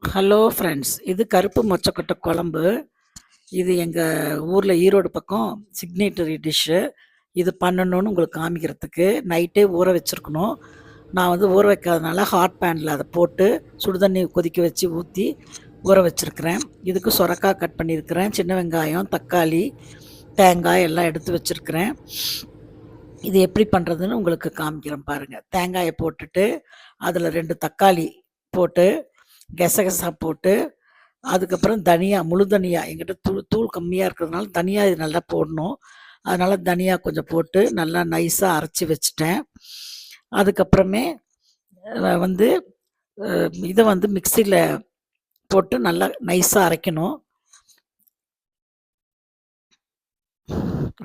Hello friends. இது கருப்பு மொச்சக்கொட்டை குழம்பு. இது எங்க ஊர்ல ஈரோடு பக்கம் சிக்னேட்டரி டிஷ்ஷு. இது பண்ணணும்னு உங்களுக்கு காமிக்கிறதுக்கு நைட்டே ஊற வச்சிருக்கணும். நான் வந்து ஊற வைக்காதனால ஹாட் பேன்ல அத போட்டு சுடு தண்ணி கொதிக்க வச்சு ஊத்தி ஊற வச்சிருக்கிறேன். இதுக்கு சொரக்காய் கட் பண்ணியிருக்கிறேன். சின்ன வெங்காயம், தக்காளி, தேங்காய் எல்லாம் எடுத்து வச்சிருக்கிறேன். இது எப்படி பண்றதுன்னு உங்களுக்கு காமிக்கிறேன் பாருங்க. தேங்காய போட்டுட்டு, அதில 2 தக்காளி போட்டு, கசகசா போட்டு, அதுக்கப்புறம் தனியா, முழு தனியா என்கிட்ட தூள் தூள் கம்மியா இருக்கிறதுனால தனியா இது நல்லா போடணும். அதனால தனியா கொஞ்சம் போட்டு நல்லா நைஸா அரைச்சு வச்சுட்டேன். அதுக்கப்புறமே வந்து இத வந்து மிக்ஸில போட்டு நல்லா நைஸா அரைக்கணும்.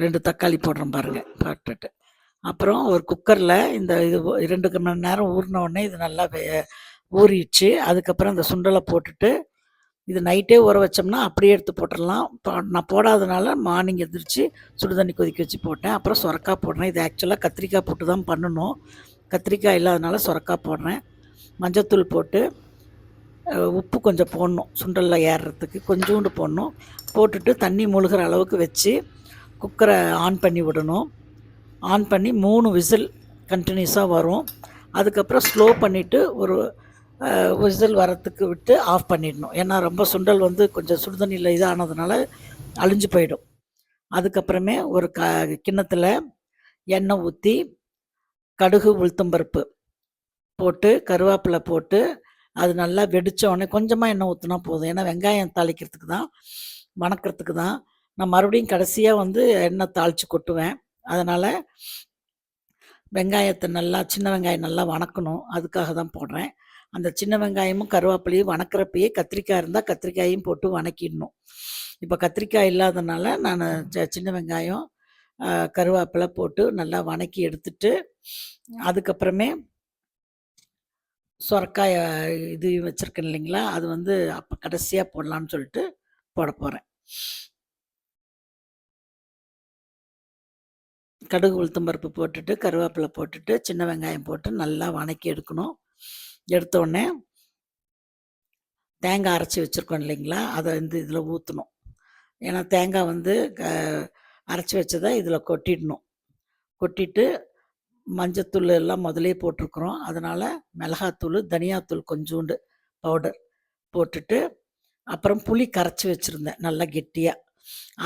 2 தக்காளி போடுறேன் பாருங்க. போட்டுட்டு, அப்புறம் ஒரு குக்கர்ல இந்த இது 2 மணி நேரம் ஊறின உடனே இது நல்லா ஊறிடுச்சு. அதுக்கப்புறம் இந்த சுண்டல போட்டுட்டு, இது நைட்டே ஊற வச்சோம்னா அப்படியே எடுத்து போட்டுறலாம். நான் போடாதனால மார்னிங் எந்திரிச்சு சுடு தண்ணி கொதிக்க வச்சு போட்டேன். அப்புறம் சொரக்காய் போடுறேன். இது ஆக்சுவலா கத்திரிக்காய் போட்டு தான் பண்ணணும். கத்திரிக்காய் இல்லாதனால சொரக்காய் போடுறேன். மஞ்சத்தூள் போட்டு, உப்பு கொஞ்சம் போடணும். சுண்டல்ல ஏறுறதுக்கு கொஞ்சூண்டு போடணும். போட்டுட்டு தண்ணி முழுகிற அளவுக்கு வச்சு குக்கரை ஆன் பண்ணி விடணும். ஆன் பண்ணி 3 விசில் கன்டினியூஸா வரும். அதுக்கப்புறம் ஸ்லோ பண்ணிட்டு ஒரு விசில் வரத்துக்கு விட்டு ஆஃப் பண்ணிடணும். ஏன்னா ரொம்ப சுண்டல் வந்து கொஞ்சம் சுடு தண்ணியில் இதானதுனால அழிஞ்சு போயிடும். அதுக்கப்புறமே ஒரு கிண்ணத்துல எண்ணெய் ஊற்றி கடுகு உளுத்தம்பருப்பு போட்டு கருவேப்பிலை போட்டு அது நல்லா வெடிச்ச உடனே கொஞ்சமாக எண்ணெய் ஊற்றினா போதும். ஏன்னா வெங்காயம் தாளிக்கிறதுக்கு தான், வணக்கிறதுக்கு தான். நான் மறுபடியும் கடைசியாக வந்து எண்ணெய் தாளித்து கொட்டுவேன். அதனால் வெங்காயத்தை நல்லா சின்ன வெங்காயம் நல்லா வணக்கணும். அதுக்காக தான் போடுறேன். அந்த சின்ன வெங்காயமும் கருவேப்பிலையும் வணக்கிறப்பயே கத்திரிக்காய் இருந்தால் கத்திரிக்காயும் போட்டு வணக்கிடணும். இப்போ கத்திரிக்காய் இல்லாதனால நான் சின்ன வெங்காயம் கருவேப்பிலை போட்டு நல்லா வணக்கி எடுத்துட்டு, அதுக்கப்புறமே சொரக்காய இது வச்சுருக்கேன் இல்லைங்களா, அது வந்து அப்போ கடைசியாக போடலான்னு சொல்லிட்டு போட போகிறேன். கடுகு உளுத்தம்பருப்பு போட்டுட்டு கருவேப்பிலை போட்டுட்டு சின்ன வெங்காயம் போட்டு நல்லா வணக்கி எடுக்கணும். எடுத்தோடனே தேங்காய் அரைச்சி வச்சுருக்கோம் இல்லைங்களா, அதை வந்து இதில் ஊற்றணும். ஏன்னா தேங்காய் வந்து அரைச்சி வச்சதை இதில் கொட்டிடணும். கொட்டிட்டு மஞ்சத்தூள் எல்லாம் முதலே போட்டிருக்கிறோம். அதனால் மிளகாத்தூள், தனியாத்தூள் கொஞ்சூண்டு பவுடர் போட்டுட்டு, அப்புறம் புளி கரைச்சி வச்சுருந்தேன் நல்லா கெட்டியாக.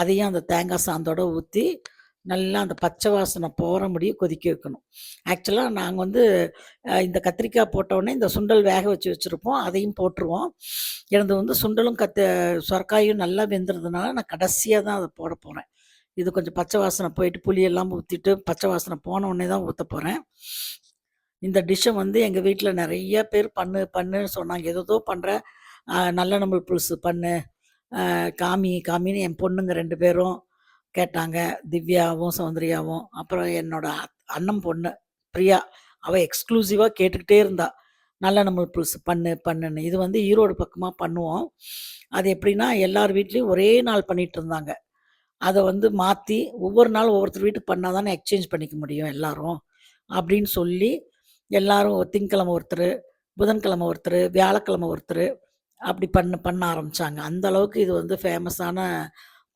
அதையும் அந்த தேங்காய் சாந்தோட ஊற்றி நல்லா அந்த பச்சை வாசனை போகிற முடியும் கொதிக்க வைக்கணும். ஆக்சுவலாக நாங்கள் வந்து இந்த கத்திரிக்காய் போட்டோடனே இந்த சுண்டல் வேக வச்சு வச்சுருப்போம், அதையும் போட்டுருவோம். எனது வந்து சுண்டலும் சொரக்காயும் நல்லா வெந்துறதுனால நான் கடைசியாக தான் அதை போட போகிறேன். இது கொஞ்சம் பச்சை வாசனை போயிட்டு புளியெல்லாம் ஊற்றிட்டு பச்சை வாசனை போன உடனே தான் ஊற்ற போகிறேன். இந்த டிஷ்ஷை வந்து எங்கள் வீட்டில் நிறைய பேர் பண்ணுன்னு சொன்னாங்க. ஏதோ பண்ணுற நல்லெண்ணெய் புளுசு பண்ணு, காமின்னு என் பொண்ணுங்க 2 பேரும் கேட்டாங்க. திவ்யாவும், சௌந்தர்யாவும். அப்புறம் என்னோட அண்ணன் பொண்ணு பிரியா, அவள் எக்ஸ்க்ளூசிவாக கேட்டுக்கிட்டே இருந்தா. நல்லெண்ணெய் புளுசு பண்ணுன்னு. இது வந்து ஈரோடு பக்கமாக பண்ணுவோம். அது எப்படின்னா எல்லார் வீட்லேயும் ஒரே நாள் பண்ணிகிட்டு இருந்தாங்க. அத வந்து மாத்தி, ஒவ்வொரு நாளும் ஒவ்வொருத்தர் வீட்டுக்கு பண்ணா தானே எக்ஸ்சேஞ்ச் பண்ணிக்க முடியும் எல்லாரும். அப்படின்னு சொல்லி, எல்லாரும் திங்கட்கிழமை ஒருத்தரு, புதன்கிழமை ஒருத்தரு, வியாழக்கிழமை ஒருத்தரு, அப்படி பண்ண பண்ண ஆரம்பிச்சாங்க. அந்த அளவுக்கு இது வந்து ஃபேமஸான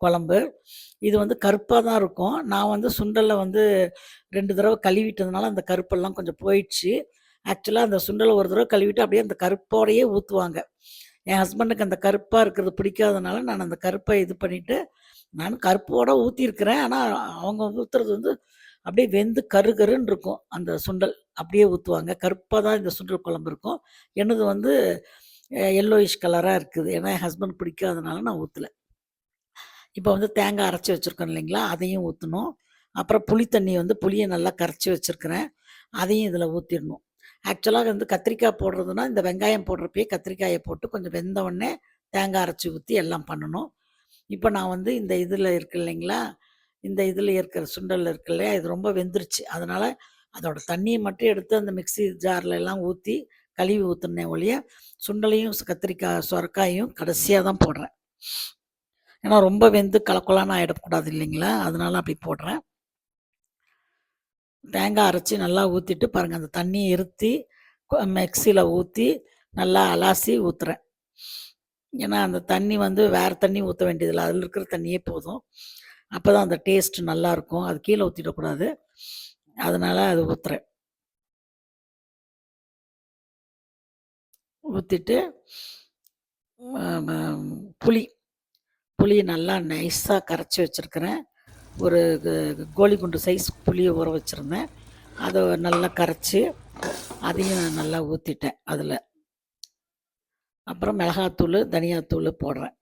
குழம்பு. இது வந்து கருப்பா தான் இருக்கும். நான் வந்து சுண்டல வந்து 2 தடவ கழுவிட்டதுனால, அந்த கருப்பெல்லாம் கொஞ்சம் போயிடுச்சு. ஆக்சுவலா அந்த சுண்டல ஒரு தடவ கழுவிட்டு அப்படியே அந்த கருப்போடையே ஊத்துவாங்க. என் ஹஸ்பண்டுக்கு அந்த கருப்பா இருக்கிறது பிடிக்காதனால, நான் அந்த கருப்ப இது பண்ணிட்டு நானும் கருப்போட ஊத்தியிருக்கிறேன். ஆனா, அவங்க ஊத்துறது வந்து அப்படியே வெந்து கரு கருன்னு இருக்கும். அந்த சுண்டல் அப்படியே ஊத்துவாங்க. கருப்பா தான் இந்த சுண்டல் குழம்பு இருக்கும். என்னது வந்து எல்லோயிஷ் கலரா இருக்குது. ஏன்னா, என் ஹஸ்பண்ட் பிடிக்காதனால நான் ஊத்தல. இப்போ வந்து தேங்காய் அரைச்சு வச்சிருக்கோம் இல்லைங்களா, அதையும் ஊத்தணும். அப்புறம் புளி தண்ணி வந்து புளிய நல்லா கரைச்சு வச்சிருக்கிறேன். அதையும் இதில ஊத்திடணும். ஆக்சுவலா வந்து கத்திரிக்காய் போடுறதுன்னா, இந்த வெங்காயம் போடுறப்பயே கத்திரிக்காய போட்டு கொஞ்சம் வெந்த உடனே தேங்காய் அரைச்சு ஊத்தி எல்லாம் பண்ணணும். இப்ப நான் வந்து இந்த இதுல இருக்கு இல்லைங்களா, இந்த இதுல இருக்கிற சுண்டல் இருக்கு இல்லையா, இது ரொம்ப வெந்துருச்சு. அதனால அதோட தண்ணிய மட்டும் எடுத்து அந்த மிக்ஸி ஜார்ல எல்லாம் ஊத்தி, கழுவி ஊத்துனேன் ஒழிய, சுண்டலையும் கத்திரிக்காய், சொரக்காயும் கடைசியா தான் போடுறேன். ஏன்னா ரொம்ப வெந்து கலக்கொலான்னு ஆயிடக்கூடாது இல்லைங்களா, அதனால அப்படி போடுறேன். தேங்காய் அரைச்சு நல்லா ஊத்திட்டு பாருங்க, அந்த தண்ணிய இருத்தி மிக்ஸில ஊத்தி நல்லா அலாசி ஊத்துறேன். ஏன்னா, அந்த தண்ணி வந்து வேற தண்ணி ஊத்த வேண்டியதில்ல. அதில இருக்கிற தண்ணியே போதும். அப்பதான் அந்த டேஸ்ட் நல்லாருக்கும். அது கீழ ஊத்திடக்கூடாது. அதனால அது ஊத்துறேன். ஊத்திட்டு அ ம புளி புளிய நல்லா நைஸா கரைச்சு வச்சிருக்கிறேன். ஒரு கோலி குண்டு சைஸ் புளிய ஊற வச்சிருந்தேன். அத நல்லா கரைச்சு, அதையும் நல்லா ஊத்திட்டேன் அதுல. அப்புறம் மிளகாத்தூளு, தனியாத்தூளு போடுறேன்.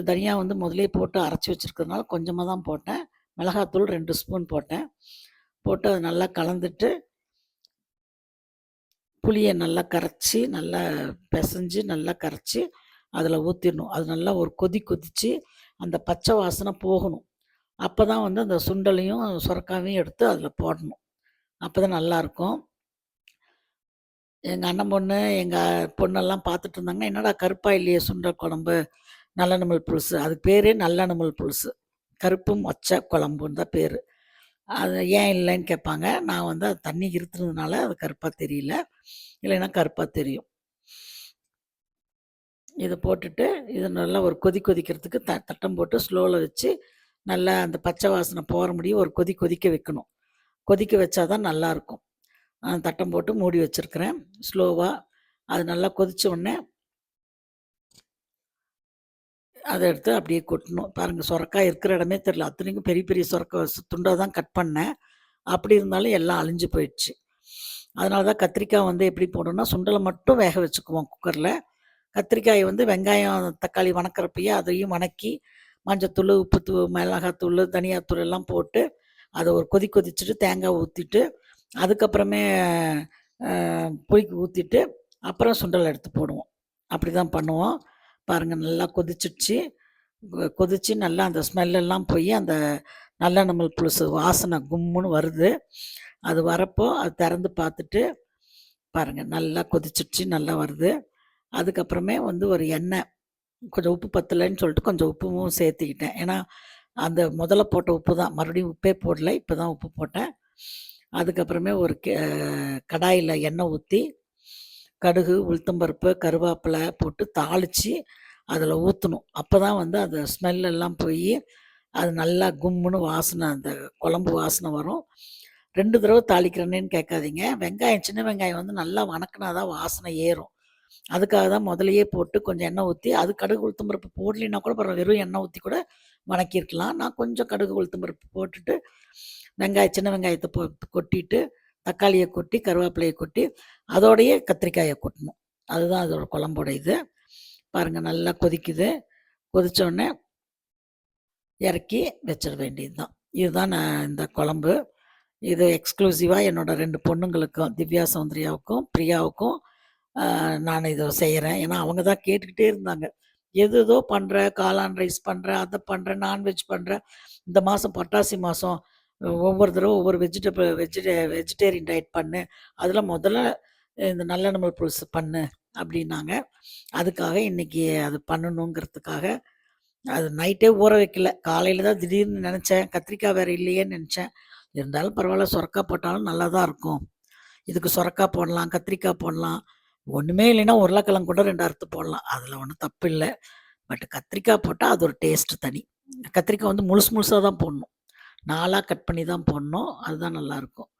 தனியா வந்து முதலயே போட்டு அரைச்சு வச்சிருக்கிறதுனால கொஞ்சமா தான் போட்டேன். மிளகாத்தூள் 2 ஸ்பூன் போட்டேன். போட்டு அத நல்லா கலந்துட்டு, புளிய நல்லா கரைச்சு, நல்லா பெசஞ்சு, நல்லா கரைச்சு அதில ஊத்திடணும். அது நல்லா ஒரு கொதி கொதிச்சு, அந்த பச்சை வாசனை போகணும். அப்பதான் வந்து அந்த சுண்டலையும், சொரக்காவையும் எடுத்து அதில போடணும். அப்பதான் நல்லாருக்கும். எங்க அண்ணன் பொண்ணு, எங்க பொண்ணெல்லாம் பார்த்துட்டு இருந்தாங்கன்னா, "என்னடா கருப்பா இல்லையே சுண்டல் குழம்பு, நல்லெண்ணெமல் புழுசு." அதுக்கு பேரே நல்லெண்ணெமல் புழுசு. கருப்பு மொச்சை குழம்புன்னு தான் பேரு. அது ஏன் இல்லன்னு கேட்பாங்க. நான் வந்து அது தண்ணி இருத்துனதுனால அது கருப்பா தெரியல. இல்லைன்னா கருப்பா தெரியும். இத போட்டுட்டு, இது நல்லா ஒரு கொதி கொதிக்கிறதுக்கு தட்டம் போட்டு ஸ்லோல வச்சு, நல்லா அந்த பச்சை வாசனை போற முடியும் ஒரு கொதி கொதிக்க வைக்கணும். கொதிக்க வச்சா தான் நல்லாருக்கும். தட்டம் போட்டு மூடி வச்சிருக்கிறேன். ஸ்லோவா. அது நல்லா கொதிச்ச உடனே, அத எடுத்து அப்படியே கொட்டணும். பாருங்க சொரக்காய் இருக்கிற இடமே தெரியல. அத்தனைக்கும் பெரிய பெரிய சொரக்கா துண்டா தான் கட் பண்ணேன். அப்படி இருந்தாலும் எல்லாம் அழிஞ்சு போயிடுச்சு. அதனால தான் கத்திரிக்காய் வந்து எப்படி போடணும்னா, சுண்டல மட்டும் வேக வச்சுக்குவோம் குக்கர்ல. கத்திரிக்காய வந்து வெங்காயம், தக்காளி வணக்குறப்பயே அதையும் வணக்கி, மஞ்சத்தூளு, மிளகாத்தூளு, தனியாத்தூள் எல்லாம் போட்டு, அத ஒரு கொதி கொதிச்சுட்டு தேங்காய் ஊத்திட்டு, அதுக்கப்புறமே அ புளிக்கு ஊத்திட்டு, அப்புறம் சுண்டல் எடுத்து போடுவோம். அப்படிதான் பண்ணுவோம். பாருங்க நல்லா கொதிச்சிடுச்சு. கொதிச்சு நல்லா அந்த ஸ்மெல் எல்லாம் போயி, அந்த நல்லெண்ணெமல் புளுசு வாசனை கும்முன்னு வருது. அது வரப்போ, அது திறந்து பார்த்துட்டு, பாருங்க நல்லா கொதிச்சிடுச்சு, நல்லா வருது. அதுக்கப்புறமே வந்து ஒரு எண்ணெய், கொஞ்சம் உப்பு பத்தலன்னு சொல்லிட்டு கொஞ்சம் உப்பும் சேர்த்துக்கிட்டேன். ஏன்னா, அந்த முதல்ல போட்ட உப்பு தான். மறுபடியும் உப்பே போடல. இப்ப தான் உப்பு போட்டேன். அதுக்கப்புறமே ஒரு கடாயில எண்ணெய் ஊத்தி, கடுகு, உளுத்தம்பருப்பு, கருவேப்பிலை போட்டு தாளிச்சு, அதில ஊத்தணும். அப்பதான் வந்து அந்த ஸ்மெல் எல்லாம் போயி, அது நல்லா கும்முன்னு வாசனை அந்த குழம்பு வாசனை வரும். 2 தடவ தாளிக்கிறேனேன்னு கேட்காதீங்க. வெங்காயம் சின்ன வெங்காயம் வந்து நல்லா வணக்குனா தான் வாசனை ஏறும். அதுக்காக தான் முதல்லயே போட்டு கொஞ்சம் எண்ணெய் ஊத்தி, அது கடுகு உளுத்தம் பருப்பு போடலின்னா கூட பரவால்ல. வெறும் எண்ணெய் ஊத்தி கூட வணக்கியிருக்கலாம். நான் கொஞ்சம் கடுகு உளுத்தம் பருப்பு போட்டுட்டு, சின்ன வெங்காயத்த கொட்டிட்டு, தக்காளிய கொட்டி, கருவேப்பிலைய கொட்டி, அதோடயே கத்திரிக்காய கொட்டணும். அதுதான் அதோட குழம்போட இது. பாருங்க நல்லா கொதிக்குது. கொதிச்ச உடனே இறக்கி வச்சிட வேண்டியது தான். இதுதான் நான் இந்த குழம்பு. இது எக்ஸ்க்ளூசிவா என்னோட 2 பொண்ணுங்களுக்கும், திவ்யா சௌந்தர்யாவுக்கும், பிரியாவுக்கும் நான் இத செய்றேன். ஏன்னா, அவங்க தான் கேட்டுக்கிட்டே இருந்தாங்க. "ஏதேதோ பண்ற, காளான் ரைஸ் பண்ற, அத பண்ற, நான்வெஜ் பண்ற. இந்த மாசம் புரட்டாசி மாசம் ஒவ்வொரு தடவ ஒவ்வொரு வெஜிடேரியன் டயட் பண்ணு. அதுல முதல்ல இந்த நல்லெண்ணெய் புழுசு பண்ணு" அப்படின்னாங்க. அதுக்காக இன்னைக்கு அது பண்ணணுங்கிறதுக்காக, அது நைட்டே ஊற வைக்கல. காலையில தான் திடீர்னு நெனச்சேன். கத்திரிக்காய் வேற இல்லையேன்னு நெனச்சேன். இருந்தாலும் பரவால்ல சொரக்கா போட்டாலும் நல்லா தான் இருக்கும். இதுக்கு சொரக்கா போடலாம், கத்திரிக்காய் போடலாம். ஒண்ணுமே இல்லைன்னா உருளைக்கிழங்கு கூட 2 அறுத்து போடலாம். அதுல ஒண்ணும் தப்பு இல்ல. பட் கத்திரிக்காய் போட்டா அது ஒரு டேஸ்ட் தனி. கத்திரிக்காய் வந்து முழுசு முழுசா தான் போடணும். 4ஆ கட் பண்ணி தான் போடணும். அதுதான் நல்லாருக்கும்.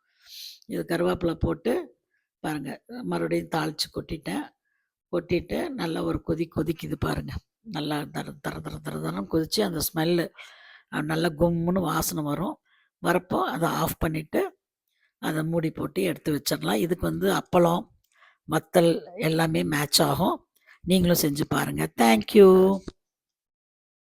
இது கருவேப்பில போட்டு பாருங்க, மறுபடியும் தாளிச்சு கொட்டிட்டேன். கொட்டிட்டு நல்லா ஒரு கொதி கொதிக்குது பாருங்க. நல்லா தர தர தர தர தரன்னு கொதிச்சு அந்த ஸ்மெல்லு நல்லா கும்முன்னு வாசனை வரும். வரப்போ அத ஆஃப் பண்ணிட்டு, அத மூடி போட்டு எடுத்து வச்சிடலாம். இதுக்கு வந்து அப்பளம், வத்தல் எல்லாமே மேட்ச் ஆகும். நீங்களும் செஞ்சு பாருங்க. Thank you.